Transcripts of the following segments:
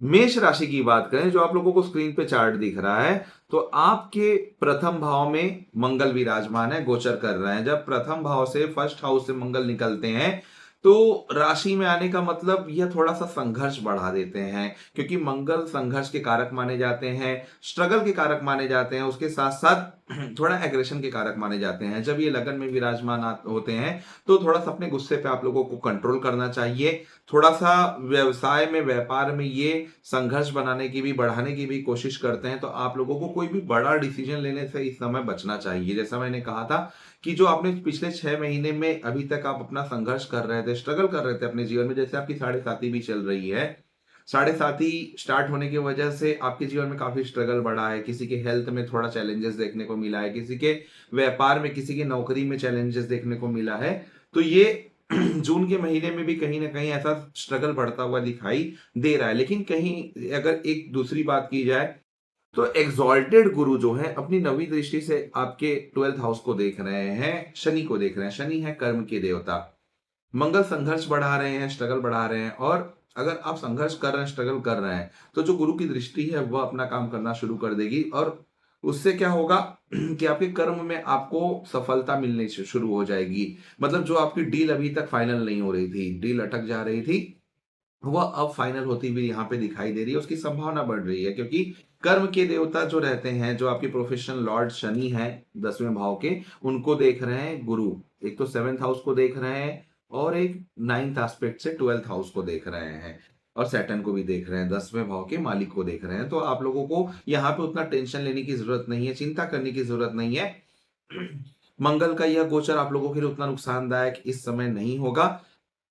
मेष राशि की बात करें, जो आप लोगों को स्क्रीन पे चार्ट दिख रहा है, तो आपके प्रथम भाव में मंगल विराजमान है, गोचर कर रहे हैं। जब प्रथम भाव से, फर्स्ट हाउस से मंगल निकलते हैं, तो राशि में आने का मतलब यह थोड़ा सा संघर्ष बढ़ा देते हैं, क्योंकि मंगल संघर्ष के कारक माने जाते हैं, स्ट्रगल के कारक माने जाते हैं, उसके साथ साथ थोड़ा एग्रेशन के कारक माने जाते हैं। जब ये लगन में विराजमान होते हैं, तो थोड़ा सा अपने गुस्से पे आप लोगों को कंट्रोल करना चाहिए। थोड़ा सा व्यवसाय में, व्यापार में ये संघर्ष बनाने की भी, बढ़ाने की भी कोशिश करते हैं, तो आप लोगों को कोई भी बड़ा डिसीजन लेने से इस समय बचना चाहिए। जैसा मैंने कहा था कि जो आपने पिछले 6 महीने में अभी तक आप अपना संघर्ष कर रहे थे, स्ट्रगल कर रहे थे अपने जीवन में, जैसे आपकी साढ़े साथी भी चल रही है, साढ़े साथी स्टार्ट होने की वजह से आपके जीवन में काफी स्ट्रगल बढ़ा है। किसी के हेल्थ में थोड़ा चैलेंजेस देखने को मिला है, किसी के व्यापार में, किसी की नौकरी में चैलेंजेस देखने को मिला है। तो ये जून के महीने में भी कहीं ना कहीं ऐसा स्ट्रगल बढ़ता हुआ दिखाई दे रहा है। लेकिन कहीं अगर एक दूसरी बात की जाए, तो एग्जॉल्टेड गुरु जो है अपनी नवी दृष्टि से आपके 12th हाउस को देख रहे हैं, शनि को देख रहे हैं। शनि है कर्म के देवता। मंगल संघर्ष बढ़ा रहे हैं, स्ट्रगल बढ़ा रहे हैं। और अगर आप संघर्ष कर रहे हैं, स्ट्रगल कर रहे हैं, तो जो गुरु की दृष्टि है वह अपना काम करना शुरू कर देगी। और उससे क्या होगा कि आपके कर्म में आपको सफलता मिलनी शुरू हो जाएगी। मतलब जो आपकी डील अभी तक फाइनल नहीं हो रही थी, डील अटक जा रही थी, वह अब फाइनल होती हुई यहाँ पे दिखाई दे रही है। उसकी संभावना बढ़ रही है, क्योंकि कर्म के देवता जो रहते हैं, जो आपके प्रोफेशनल लॉर्ड शनि है 10वें भाव के, उनको देख रहे हैं गुरु। एक तो 7th हाउस को देख रहे हैं, और एक 9th एस्पेक्ट से 12th हाउस को देख रहे हैं, और सैटर्न को भी देख रहे हैं, 10वें भाव के मालिक को देख रहे हैं। तो आप लोगों को यहाँ पे उतना टेंशन लेने की जरूरत नहीं है, चिंता करने की जरूरत नहीं है। मंगल का यह गोचर आप लोगों के लिए उतना नुकसानदायक इस समय नहीं होगा,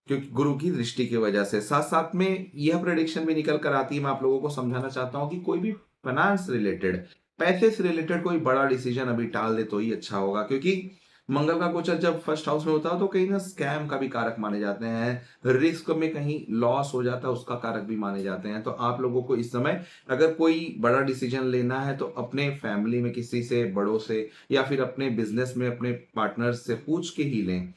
क्योंकि गुरु की दृष्टि की वजह से। साथ साथ में यह प्रेडिक्शन भी निकल कर आती है, मैं आप लोगों को समझाना चाहता हूं कि कोई भी फाइनेंस रिलेटेड, पैसे से रिलेटेड कोई बड़ा डिसीजन अभी टाल दे तो ही अच्छा होगा। क्योंकि मंगल का गोचर जब फर्स्ट हाउस में होता है, तो कहीं ना स्कैम का भी कारक माने जाते हैं, रिस्क में कहीं लॉस हो जाता है उसका कारक भी माने जाते हैं। तो आप लोगों को इस समय अगर कोई बड़ा डिसीजन लेना है, तो अपने फैमिली में किसी से, बड़ों से, या फिर अपने बिजनेस में अपने पार्टनर्स से पूछ के ही लें।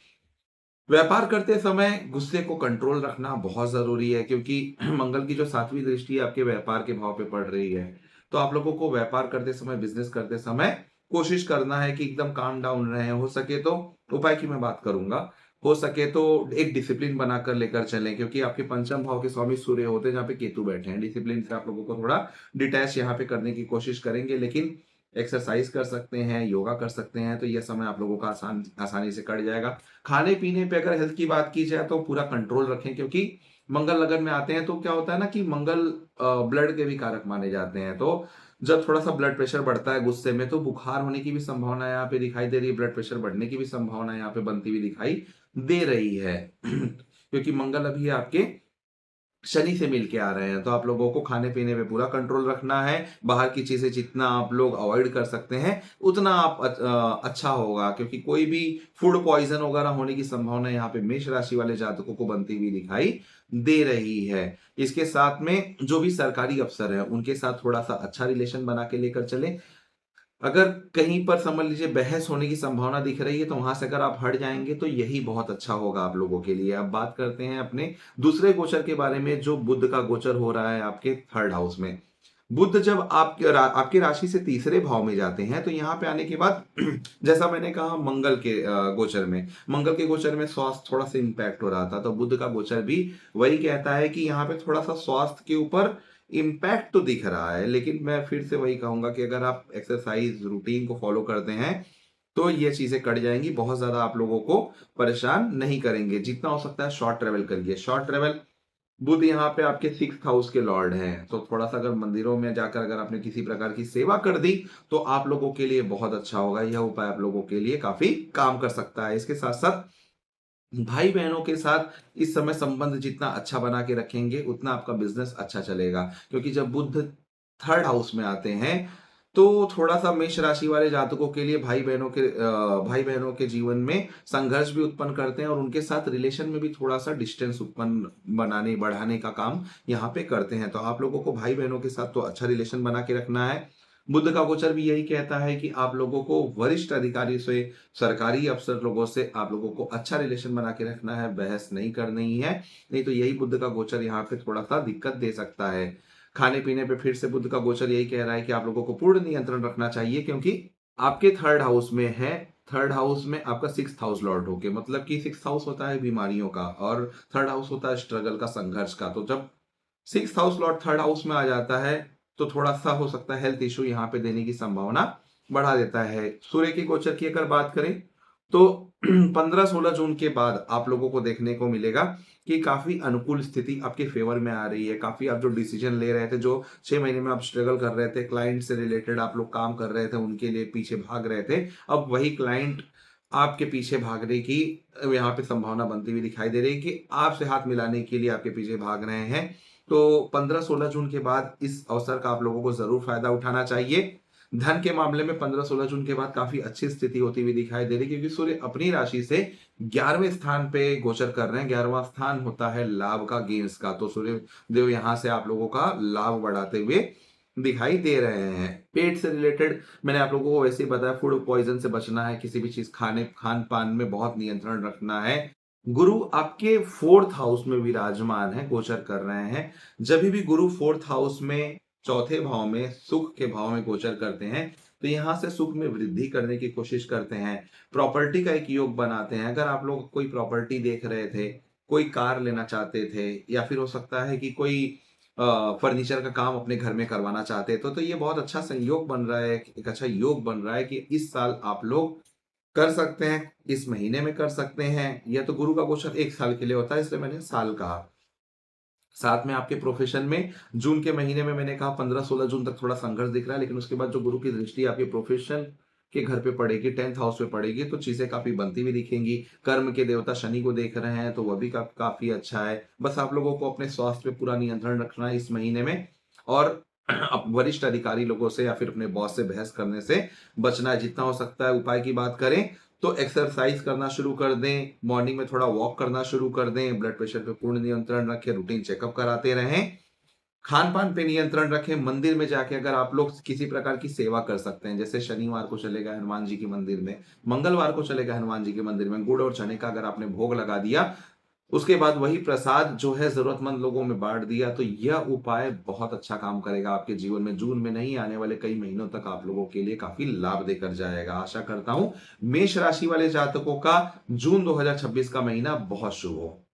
व्यापार करते समय गुस्से को कंट्रोल रखना बहुत जरूरी है, क्योंकि मंगल की जो 7वीं दृष्टि आपके व्यापार के भाव पे पड़ रही है। तो आप लोगों को व्यापार करते समय, बिजनेस करते समय कोशिश करना है कि एकदम काम डाउन रहे। हो सके तो, उपाय की मैं बात करूंगा, हो सके तो एक डिसिप्लिन बनाकर लेकर चलें, क्योंकि आपके पंचम भाव के स्वामी सूर्य होते हैं, जहाँ पे केतु बैठे हैं। डिसिप्लिन से आप लोगों को थोड़ा डिटैच यहाँ पे करने की कोशिश करेंगे। लेकिन एक्सरसाइज कर सकते हैं, योगा कर सकते हैं, तो यह समय आप लोगों का आसानी से कट जाएगा। खाने पीने पे अगर हेल्थ की बात की जाए, तो पूरा कंट्रोल रखें, क्योंकि मंगल लगन में आते हैं। तो क्या होता है ना कि मंगल ब्लड के भी कारक माने जाते हैं। तो जब थोड़ा सा ब्लड प्रेशर बढ़ता है गुस्से में, तो बुखार होने की भी संभावना यहाँ पे दिखाई दे रही है, ब्लड प्रेशर बढ़ने की भी संभावना यहाँ पे बनती हुई दिखाई दे रही है। क्योंकि मंगल अभी आपके शनि से मिलके आ रहे हैं। तो आप लोगों को खाने पीने पे पूरा कंट्रोल रखना है। बाहर की चीजें जितना आप लोग अवॉइड कर सकते हैं, उतना आप अच्छा होगा, क्योंकि कोई भी फूड पॉइजन वगैरह होने की संभावना यहाँ पे मेष राशि वाले जातकों को बनती हुई दिखाई दे रही है। इसके साथ में जो भी सरकारी अफसर है, उनके साथ थोड़ा सा अच्छा रिलेशन बना के लेकर चले। अगर कहीं पर समझ लीजिए बहस होने की संभावना दिख रही है, तो वहां से अगर आप हट जाएंगे, तो यही बहुत अच्छा होगा आप लोगों के लिए। अब बात करते हैं अपने दूसरे गोचर के बारे में, जो बुध का गोचर हो रहा है आपके 3rd हाउस में। बुध जब आपके राशि से तीसरे भाव में जाते हैं, तो यहाँ पे आने के बाद जैसा मैंने कहा, मंगल के गोचर में, मंगल के गोचर में स्वास्थ्य थोड़ा सा इंपैक्ट हो रहा था। तो बुध का गोचर भी वही कहता है कि यहाँ पे थोड़ा सा स्वास्थ्य के ऊपर इम्पैक्ट तो दिख रहा है। लेकिन मैं फिर से वही कहूंगा कि अगर आप एक्सरसाइज रूटीन को फॉलो करते हैं, तो ये चीजें कट जाएंगी। बहुत ज्यादा आप लोगों को परेशान नहीं करेंगे। जितना हो सकता है शॉर्ट ट्रेवल करिए। शॉर्ट ट्रेवल, बुध यहाँ पे आपके 6th हाउस के लॉर्ड हैं, तो थोड़ा सा अगर मंदिरों में जाकर अगर आपने किसी प्रकार की सेवा कर दी, तो आप लोगों के लिए बहुत अच्छा होगा। यह उपाय आप लोगों के लिए काफी काम कर सकता है। इसके साथ साथ भाई बहनों के साथ इस समय संबंध जितना अच्छा बना के रखेंगे, उतना आपका बिजनेस अच्छा चलेगा। क्योंकि जब बुध 3rd हाउस में आते हैं, तो थोड़ा सा मेष राशि वाले जातकों के लिए भाई बहनों के जीवन में संघर्ष भी उत्पन्न करते हैं, और उनके साथ रिलेशन में भी थोड़ा सा डिस्टेंस उत्पन्न बनाने, बढ़ाने का काम यहाँ पे करते हैं। तो आप लोगों को भाई बहनों के साथ तो अच्छा रिलेशन बना के रखना है। बुद्ध का गोचर भी यही कहता है कि आप लोगों को वरिष्ठ अधिकारी से, सरकारी अफसर लोगों से आप लोगों को अच्छा रिलेशन बना के रखना है, बहस नहीं करनी है। नहीं तो यही बुद्ध का गोचर यहाँ पे थोड़ा सा दिक्कत दे सकता है। खाने पीने पे फिर से बुध का गोचर यही कह रहा है कि आप लोगों को पूर्ण नियंत्रण रखना चाहिए, क्योंकि आपके थर्ड हाउस में है। थर्ड हाउस में आपका सिक्स हाउस लॉर्ड होके, मतलब कि सिक्स हाउस होता है बीमारियों का और थर्ड हाउस होता है स्ट्रगल का, संघर्ष का। तो जब six house Lord third house में आ जाता है तो थोड़ा सा हो सकता है हेल्थ इश्यू यहाँ पे देने की संभावना बढ़ा देता है। सूर्य की गोचर की अगर बात करें तो 15-16 जून के बाद आप लोगों को देखने को मिलेगा कि काफी अनुकूल स्थिति आपके फेवर में आ रही है। काफी आप जो डिसीजन ले रहे थे, जो 6 महीने में आप स्ट्रगल कर रहे थे, क्लाइंट से रिलेटेड आप लोग काम कर रहे थे, उनके लिए पीछे भाग रहे थे, अब वही क्लाइंट आपके पीछे भागने की यहाँ पे संभावना बनती हुई दिखाई दे रही है कि आपसे हाथ मिलाने के लिए आपके पीछे भाग रहे हैं। तो 15-16 जून के बाद इस अवसर का आप लोगों को जरूर फायदा उठाना चाहिए। धन के मामले में 15-16 जून के बाद काफी अच्छी स्थिति होती हुई दिखाई दे रही है, क्योंकि सूर्य अपनी राशि से 11वें स्थान पे गोचर कर रहे हैं। 11वां स्थान होता है लाभ का, गेन्स का। तो सूर्य देव यहां से आप लोगों का लाभ बढ़ाते हुए दिखाई दे रहे हैं। पेट से रिलेटेड मैंने आप लोगों को वैसे ही बताया, फूड पॉइजन से बचना है, किसी भी चीज खान पान में बहुत नियंत्रण रखना है। गुरु आपके फोर्थ हाउस में विराजमान है, गोचर कर रहे हैं। जब भी गुरु फोर्थ हाउस में, चौथे भाव में, सुख के भाव में गोचर करते हैं तो यहां से सुख में वृद्धि करने की कोशिश करते हैं। प्रॉपर्टी का एक योग बनाते हैं। अगर आप लोग कोई प्रॉपर्टी देख रहे थे, कोई कार लेना चाहते थे, या फिर हो सकता है कि कोई फर्नीचर का काम अपने घर में करवाना चाहते तो ये बहुत अच्छा संयोग बन रहा है, एक अच्छा योग बन रहा है कि इस साल आप लोग कर सकते हैं, इस महीने में कर सकते हैं। या तो गुरु का गोचर 1 साल के लिए होता है, इसलिए मैंने साल कहा। साथ में आपके प्रोफेशन में जून के महीने में मैंने कहा 15-16 जून तक थोड़ा संघर्ष दिख रहा है, लेकिन उसके बाद जो गुरु की दृष्टि आपके प्रोफेशन के घर पे पड़ेगी, 10th हाउस पे पड़ेगी, तो चीजें काफी बनती हुई दिखेंगी। कर्म के देवता शनि को देख रहे हैं तो वह भी काफी अच्छा है। बस आप लोगों को अपने स्वास्थ्य पे पूरा नियंत्रण रखना है इस महीने में, और वरिष्ठ अधिकारी लोगों से या फिर अपने बॉस से बहस करने से बचना है। जितना हो सकता है उपाय की बात करें तो एक्सरसाइज करना शुरू कर दें, मॉर्निंग में थोड़ा वॉक करना शुरू कर दें, ब्लड प्रेशर पे पूर्ण नियंत्रण रखें, रूटीन चेकअप कराते रहें, खान पान पे नियंत्रण रखें। मंदिर में जाके अगर आप लोग किसी प्रकार की सेवा कर सकते हैं, जैसे शनिवार को चले गए हनुमान जी के मंदिर में, मंगलवार को चले गए हनुमान जी के मंदिर में, गुड़ और चने का अगर आपने भोग लगा दिया, उसके बाद वही प्रसाद जो है जरूरतमंद लोगों में बांट दिया, तो यह उपाय बहुत अच्छा काम करेगा आपके जीवन में। जून में नहीं, आने वाले कई महीनों तक आप लोगों के लिए काफी लाभ देकर जाएगा। आशा करता हूं मेष राशि वाले जातकों का जून 2026 का महीना बहुत शुभ हो।